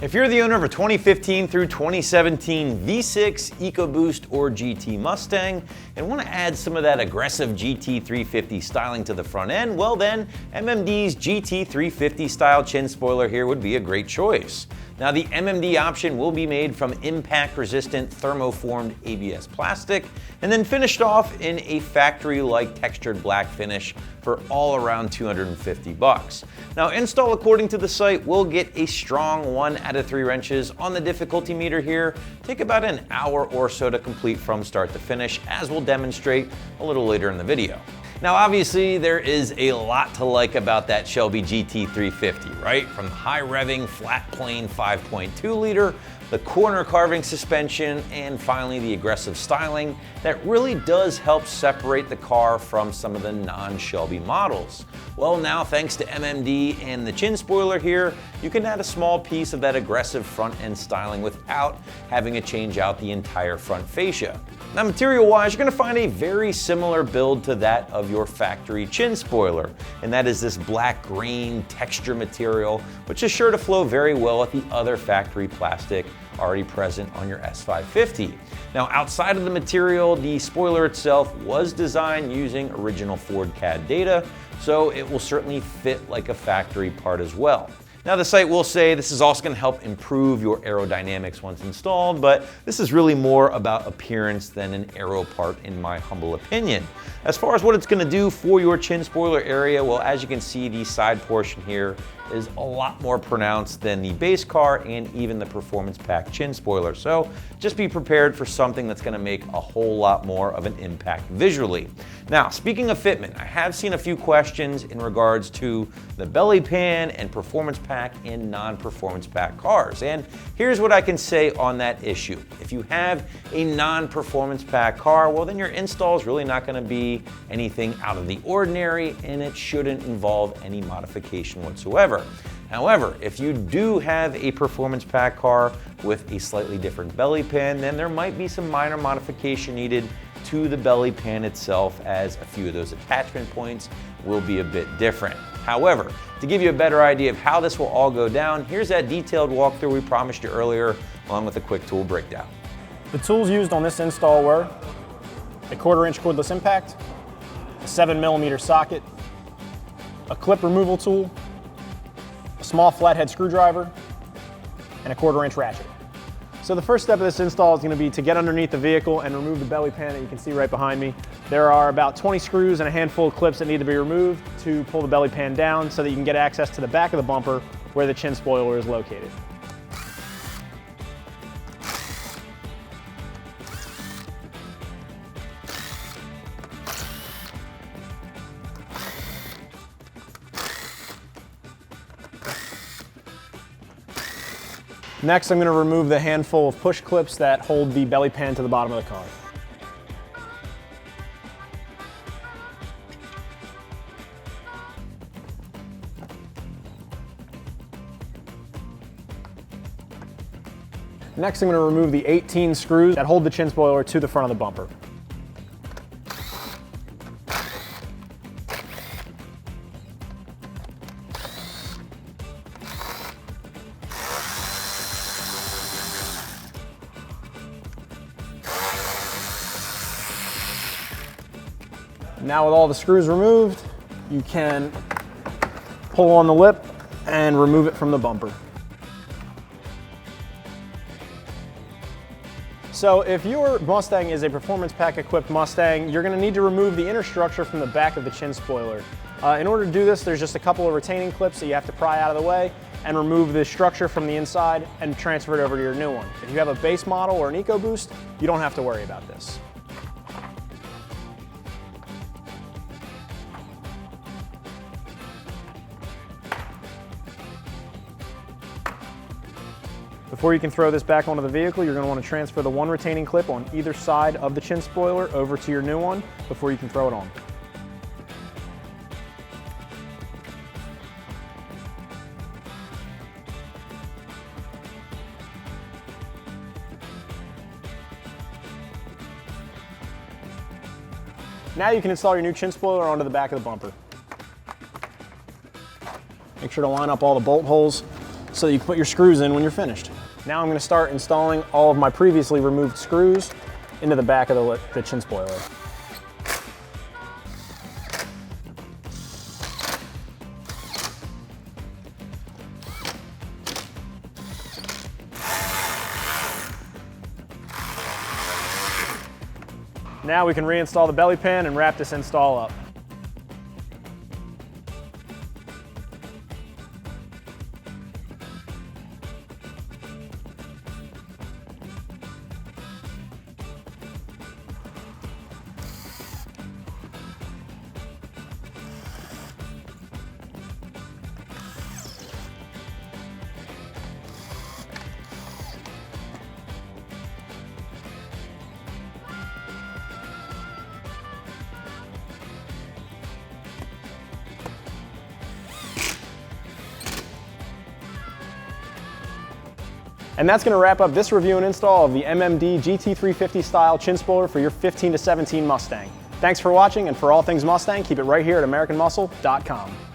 If you're the owner of a 2015 through 2017 V6, EcoBoost, or GT Mustang and want to add some of that aggressive GT350 styling to the front end, well then, MMD's GT350 Style Chin Spoiler here would be a great choice. Now the MMD option will be made from impact-resistant thermoformed ABS plastic and then finished off in a factory-like textured black finish for all around $250. Now install according to the site will get a strong 1 out of 3 wrenches on the difficulty meter here. Take about an hour or so to complete from start to finish, as we'll demonstrate a little later in the video. Now obviously there is a lot to like about that Shelby GT350, right? From the high revving flat plane 5.2 liter, the corner carving suspension, and finally the aggressive styling that really does help separate the car from some of the non-Shelby models. Well, now thanks to MMD and the chin spoiler here, you can add a small piece of that aggressive front end styling without having to change out the entire front fascia. Now material-wise, you're going to find a very similar build to that of your factory chin spoiler, and that is this black grain texture material, which is sure to flow very well with the other factory plastic already present on your S550. Now outside of the material, the spoiler itself was designed using original Ford CAD data, so it will certainly fit like a factory part as well. Now the site will say this is also going to help improve your aerodynamics once installed, but this is really more about appearance than an aero part in my humble opinion. As far as what it's going to do for your chin spoiler area, well, as you can see, the side portion here is a lot more pronounced than the base car and even the performance pack chin spoiler. So just be prepared for something that's going to make a whole lot more of an impact visually. Now, speaking of fitment, I have seen a few questions in regards to the belly pan and performance pack in non-performance pack cars. And here's what I can say on that issue. If you have a non-performance pack car, well then your install is really not going to be anything out of the ordinary and it shouldn't involve any modification whatsoever. However, if you do have a performance pack car with a slightly different belly pan, then there might be some minor modification needed to the belly pan itself, as a few of those attachment points will be a bit different. However, to give you a better idea of how this will all go down, here's that detailed walkthrough we promised you earlier, along with a quick tool breakdown. The tools used on this install were a 1/4 inch cordless impact, a 7mm socket, a clip removal tool, a small flathead screwdriver, and a 1/4 inch ratchet. So the first step of this install is going to be to get underneath the vehicle and remove the belly pan that you can see right behind me. There are about 20 screws and a handful of clips that need to be removed to pull the belly pan down so that you can get access to the back of the bumper where the chin spoiler is located. Next, I'm going to remove the handful of push clips that hold the belly pan to the bottom of the car. Next, I'm going to remove the 18 screws that hold the chin spoiler to the front of the bumper. Now with all the screws removed, you can pull on the lip and remove it from the bumper. So if your Mustang is a performance pack equipped Mustang, you're going to need to remove the inner structure from the back of the chin spoiler. In order to do this, there's just a couple of retaining clips that you have to pry out of the way and remove the structure from the inside and transfer it over to your new one. If you have a base model or an EcoBoost, you don't have to worry about this. Before you can throw this back onto the vehicle, you're going to want to transfer the one retaining clip on either side of the chin spoiler over to your new one before you can throw it on. Now you can install your new chin spoiler onto the back of the bumper. Make sure to line up all the bolt holes so that you can put your screws in when you're finished. Now I'm going to start installing all of my previously removed screws into the back of the chin spoiler. Now we can reinstall the belly pan and wrap this install up. And that's going to wrap up this review and install of the MMD GT350 Style Chin Spoiler for your 15 to 17 Mustang. Thanks for watching, and for all things Mustang, keep it right here at AmericanMuscle.com.